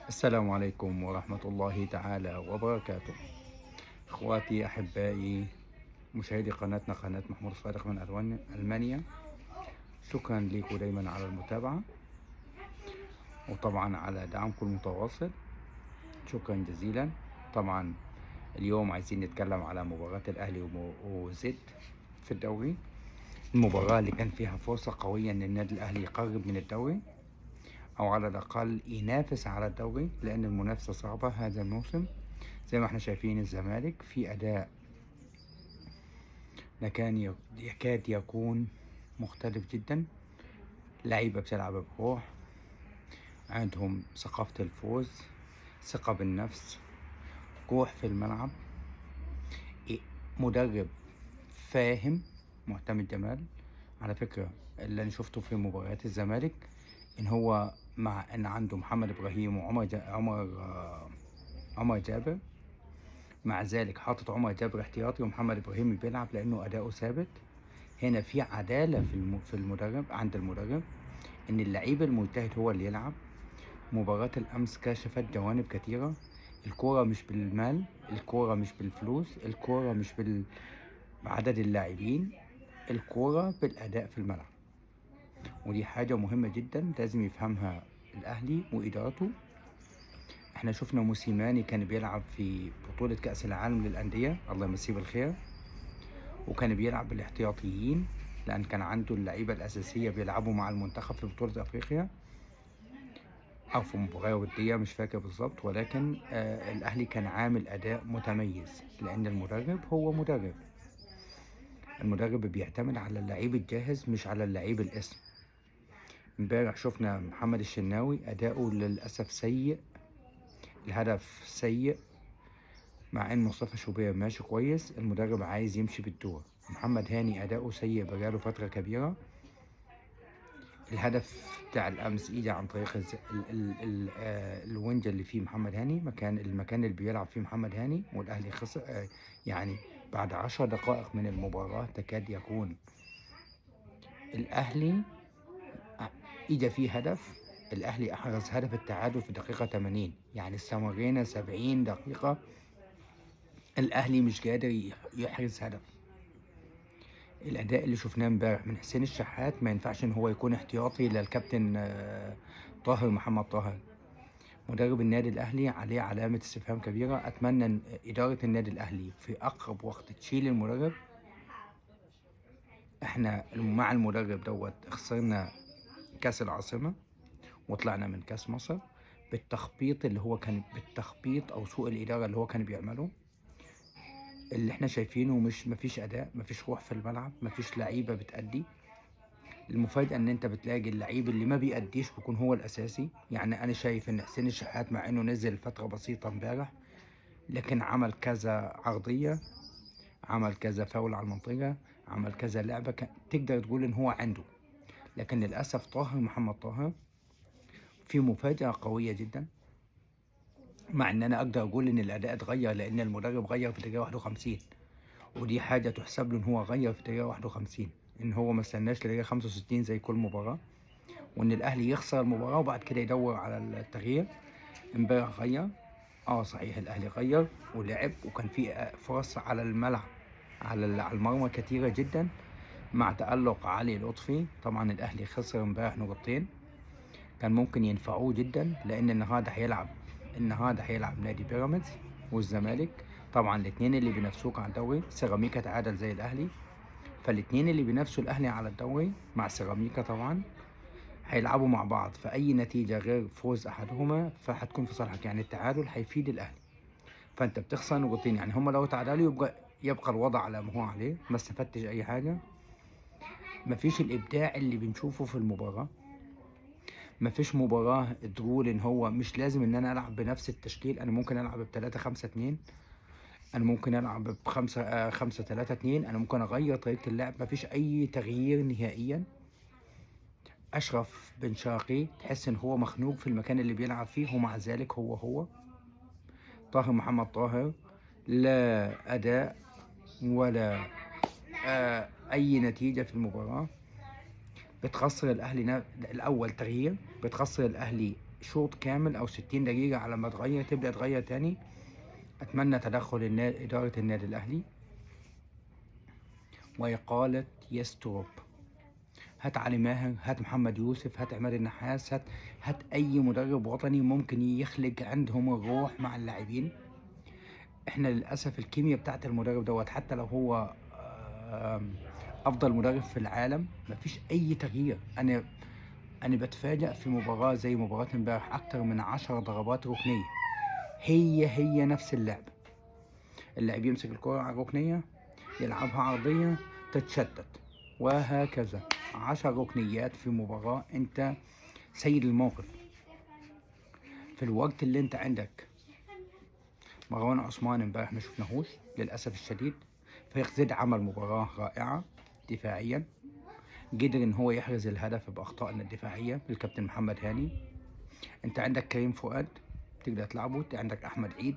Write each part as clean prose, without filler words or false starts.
السلام عليكم ورحمة الله تعالى وبركاته. إخواتي أحبائي مشاهدي قناتنا قناة محمود الصادق من ألمانيا. شكرا لكم دايما على المتابعة وطبعا على دعمكم المتواصل. شكرا جزيلا. طبعا اليوم عايزين نتكلم على مباراة الأهلي وزد في الدوري. المباراة اللي كان فيها فرصة قوية إن النادي الأهلي يقرب من الدوري أو على الأقل ينافس على الدوري، لأن المنافسة صعبة هذا الموسم. زي ما احنا شايفين الزمالك في أداء يكاد يكون مختلف جدا. لعيبة بتلعب بروح، عندهم ثقافة الفوز، ثقة بالنفس، روح في الملعب. مدرب فاهم، معتمد جمال. على فكرة اللي أنا شفته في مباريات الزمالك إن هو مع إن عنده محمد إبراهيم وعمر عمر جابر، مع ذلك حاطط عمر جابر احتياطي ومحمد إبراهيم بيلعب لأنه أداؤه ثابت. هنا في عدالة في المدرب، عند المدرب، إن اللعيب المجتهد هو اللي يلعب. مباراة الأمس كشفت جوانب كثيرة. الكورة مش بالمال، الكورة مش بالفلوس، الكورة مش بعدد اللاعبين، الكورة بالأداء في الملعب. ودي حاجة مهمة جدا لازم يفهمها الأهلي وإدارته. احنا شفنا موسيماني كان بيلعب في بطولة كأس العالم للأندية، الله يمسيه بالخير، وكان بيلعب بالاحتياطيين لأن كان عنده اللعيبة الأساسية بيلعبوا مع المنتخب في بطولة أفريقيا أو في مباراة ودية، مش فاكر بالظبط. ولكن الأهلي كان عامل أداء متميز لأن المدرب هو مدرب. المدرب بيعتمد على اللعيب الجاهز مش على اللعيب الاسم. امبارح شفنا محمد الشناوي أداؤه للأسف سيء، الهدف سيء، مع ان مصطفى شوبير ماشي كويس. المدرب عايز يمشي بالدور. محمد هاني أداؤه سيء بقاله فترة كبيرة. الهدف بتاع الأمس إجى عن طريق الونجا اللي فيه محمد هاني، المكان اللي بيلعب فيه محمد هاني، والأهلي خسر. يعني بعد 10 دقائق من المباراة تكاد يكون الأهلي إجى فيه هدف. الأهلي أحرز هدف التعادل في دقيقة 80، يعني استمرينا 70 دقيقة الأهلي مش قادر يحرز هدف. الأداء اللي شفناه امبارح من حسين الشحات ما ينفعش إن هو يكون احتياطي للكابتن طاهر محمد طاهر. مدرب النادي الأهلي عليه علامة استفهام كبيرة. أتمنى إن إدارة النادي الأهلي في أقرب وقت تشيل المدرب. إحنا مع المدرب دوت خسرنا كأس العاصمة وطلعنا من كأس مصر بالتخبيط اللي هو كان بالتخبيط أو سوء الإدارة اللي هو كان بيعمله. اللي احنا شايفينه مفيش أداء، مفيش روح في الملعب، مفيش لعيبة بتأدي. المفاجأة ان انت بتلاقي اللعيب اللي ما بيأديش بيكون هو الاساسي. يعني انا شايف ان حسين الشحات مع انه نزل فترة بسيطة امبارح لكن عمل كذا عرضية، عمل كذا فاول على المنطقة، عمل كذا لعبة تقدر تقول ان هو عنده. لكن للأسف طاهر محمد طاهر في مفاجأة قوية جدا. مع ان انا اقدر اقول ان الاداء اتغير لان المدرب غير في دقيقة 51، ودي حاجة تحسب له ان هو غير في دقيقة 51، ان هو ما استناش لدقيقة 65 زي كل مباراة، وان الاهلي يخسر المباراه وبعد كده يدور على التغيير. امبارح غير. صحيح الاهلي غير ولعب وكان في فرص على الملعب على المرمى كثيره جدا مع تألق علي لطفي. طبعا الاهلي خسر امبارح نقطتين كان ممكن ينفعوه جدا، لان النهارده هيلعب نادي بيراميدز والزمالك. طبعا الاثنين اللي بينافسوك على الدوري، سيراميكا تعادل زي الاهلي، فالاثنين اللي بينافسوا الاهلي على الدوري مع سيراميكا طبعا هيلعبوا مع بعض. فأي نتيجة غير فوز أحدهما فهتكون في صالحك، يعني التعادل هيفيد الأهلي. فأنت بتخسر نقطتين، يعني هما لو تعادلوا يبقى الوضع على ما هو عليه، ما استفدتش أي حاجة. مفيش الإبداع اللي بنشوفه في المباراة. مفيش مباراة تقول إن هو مش لازم إن أنا ألعب بنفس التشكيل. أنا ممكن ألعب ب3-5-2، أنا ممكن ألعب ب5-3-2، أنا ممكن أغير طريقة اللعب. مفيش أي تغيير نهائيا. أشرف بن شرقي تحس إن هو مخنوق في المكان اللي بيلعب فيه، ومع ذلك هو طاهر محمد طاهر لا أداء ولا أي نتيجة في المباراة. بتخسر الأهلي الأول تغيير، بتخسر الأهلي شوط كامل او 60 دقيقة على ما تبدأ تغير تاني. اتمنى تدخل ادارة النادي الاهلي وإقالة يستروب. هات علي ماهر، هات محمد يوسف، هات عماد النحاس، هات أي مدرب وطني ممكن يخلق عندهم الروح مع اللاعبين. احنا للأسف الكيمياء بتاعت المدرب دوت حتى لو هو أفضل مدرب في العالم مفيش أي تغيير. أنا بتفاجأ في مباراة زي مباراة امبارح أكتر من 10 ضربات ركنية، هي نفس اللعب. اللاعب يمسك الكرة على الركنية يلعبها عرضية تتشتت، وهكذا 10 ركنيات في مباراة. انت سيد الموقف في الوقت اللي انت عندك. مروان عثمان امبارح ما شفناهوش للأسف الشديد. فريق زد عمل مباراة رائعة دفاعيا، قدر ان هو يحرز الهدف بأخطائنا الدفاعية الكابتن محمد هاني. انت عندك كريم فؤاد تقدر تلعبه، انت عندك احمد عيد،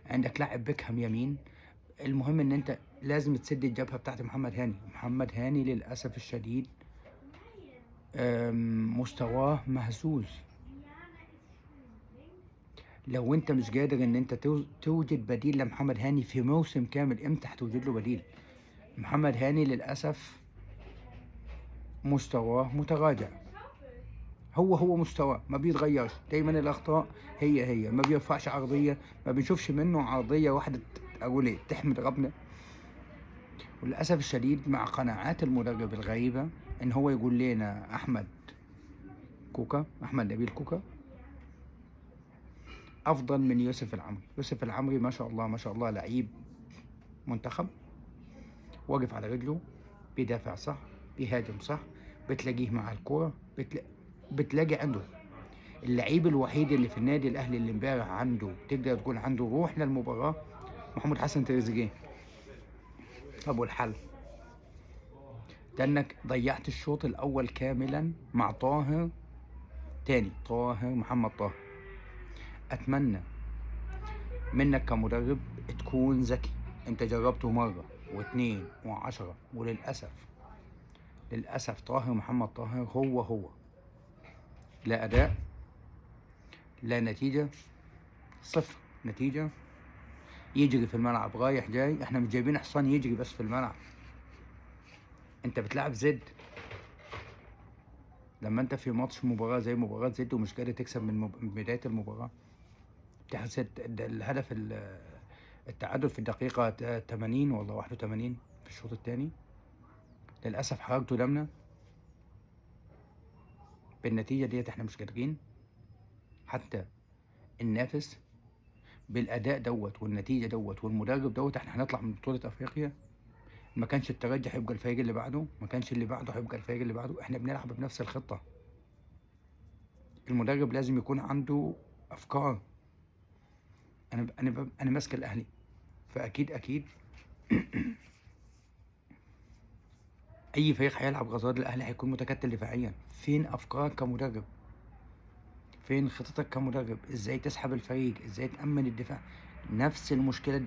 عندك لاعب بيكهام يمين. المهم ان انت لازم تسد الجبهه بتاعت محمد هاني للاسف الشديد مستواه مهزوز. لو انت مش قادر ان انت توجد بديل لمحمد هاني في موسم كامل، امتى هتوجد له بديل؟ محمد هاني للاسف مستواه متراجع، هو مستواه ما بيتغيرش، دايما الاخطاء هي ما بيرفعش عرضيه، ما بنشوفش منه عرضيه واحده اقول ايه تحمد ربنا. وللأسف الشديد مع قناعات المدرب الغريبة إن هو يقول لنا أحمد نبيل كوكا أفضل من يوسف العمري. يوسف العمري ما شاء الله لعيب منتخب، واقف على رجله، بيدافع صح، بيهاجم صح، بتلاقيه مع الكورة، بتلاقي عنده اللعيب الوحيد اللي في النادي الأهلي اللي امبارح عنده تقدر تقول عنده روح للمباراة محمود حسن تريزيجيه. طب والحل؟ ده انك ضيعت الشوط الاول كاملا مع طاهر محمد طاهر. اتمنى منك كمدرب تكون ذكي. انت جربته مرة واثنين وعشرة، للأسف محمد طاهر هو لا أداء، لا نتيجة، صفر نتيجة. يجري في الملعب رايح جاي، احنا مش جايبين حصان يجري بس في الملعب. انت بتلعب زد، لما انت في مباراة زي مباراة زد ومش قادر تكسب من بداية المباراة، بتحسب الهدف التعادل في الدقيقة 80 ولا 81 في الشوط الثاني. للأسف حرقتوا دمنا بالنتيجة ديت. احنا مش قادرين حتى ننافس بالأداء دوت والنتيجة دوت والمدرب دوت. احنا هنطلع من بطولة أفريقيا، ما كانش الترجي هيبقى الفريق اللي بعده، ما كانش اللي بعده هيبقى الفريق اللي بعده. احنا بنلعب بنفس الخطة. المدرب لازم يكون عنده أفكار. أنا ماسك الأهلي، فأكيد اي فريق هيلعب غزال الاهلي هيكون متكتل دفاعيا. فين افكارك كمدرب؟ فين خطتك كمدرب؟ ازاي تسحب الفريق؟ ازاي تأمن الدفاع؟ نفس المشكلة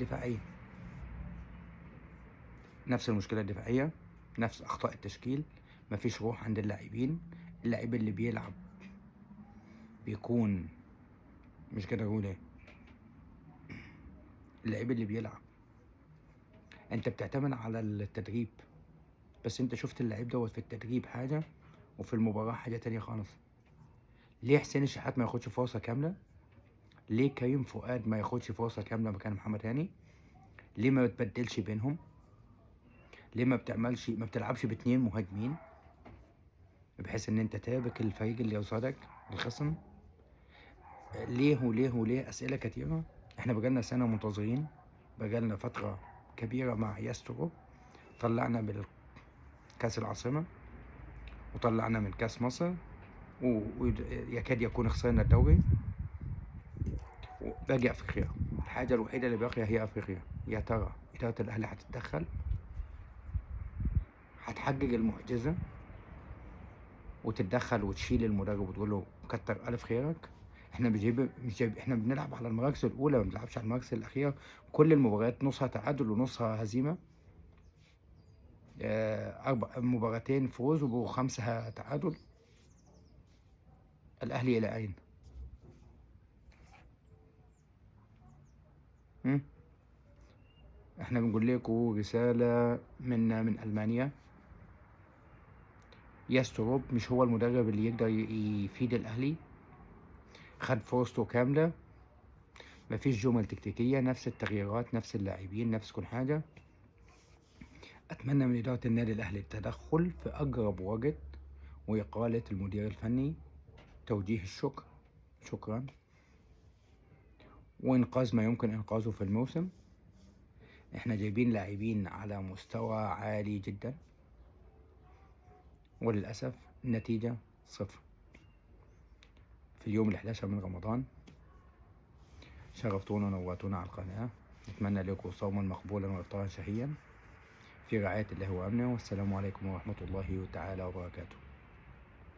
الدفاعية، نفس اخطاء التشكيل. مفيش روح عند اللاعبين. اللاعب اللي بيلعب بيكون مش قادر اقول ايه. اللاعب اللي بيلعب انت بتعتمد على التدريب، بس انت شفت اللاعب دوت في التدريب حاجة وفي المباراة حاجة تانية خالص. ليه حسين الشحات ما ياخدش فرصة كاملة؟ ليه كريم فؤاد ما ياخدش فرصة كاملة مكان محمد هاني؟ ليه ما بتبدلش بينهم؟ ليه ما بتلعبش باتنين مهاجمين بحيث ان انت تابك الفريق اللي قصادك الخصم؟ ليه اسئلة كتيرة. احنا بقالنا سنة منتظرين، بقالنا فترة كبيرة مع ياسترو. طلعنا بالكاس العاصمة وطلعنا من كاس مصر ويكاد يكون خسرنا الدوري. باقي افريقيا، الحاجة الوحيدة اللي باقية هي افريقيا. يا ترى إدارة الأهلي هتتدخل، هتحقق المعجزة وتتدخل وتشيل المدرب وتقول له كتر ألف خيرك؟ احنا مش جايب احنا بنلعب على المراكز الأولى، ما بنلعبش على المراكز الأخيرة. كل المباريات نصها تعادل ونصها هزيمة. 4 مباراتين فوز و5 تعادل. الأهلي إلى أين؟ مم. احنا بنقول لكم رسالة من ألمانيا. يستروب مش هو المدرب اللي يقدر يفيد الأهلي، خد فرصته كاملة، مفيش جمل تكتيكية، نفس التغييرات، نفس اللاعبين، نفس كل حاجة. أتمنى من إدارة النادي الأهلي التدخل في أقرب وقت وإقالة المدير الفني، توجيه الشكر، شكرا، وإنقاذ ما يمكن إنقاذه في الموسم. إحنا جايبين لاعبين على مستوى عالي جدا، وللأسف النتيجة 0 في اليوم ال11 من رمضان. شرفتونا ونورتونا على القناة. نتمنى لكم صوما مقبولا وإفطارا شهيا في رعاية الله وأمنه، والسلام عليكم ورحمة الله تعالى وبركاته.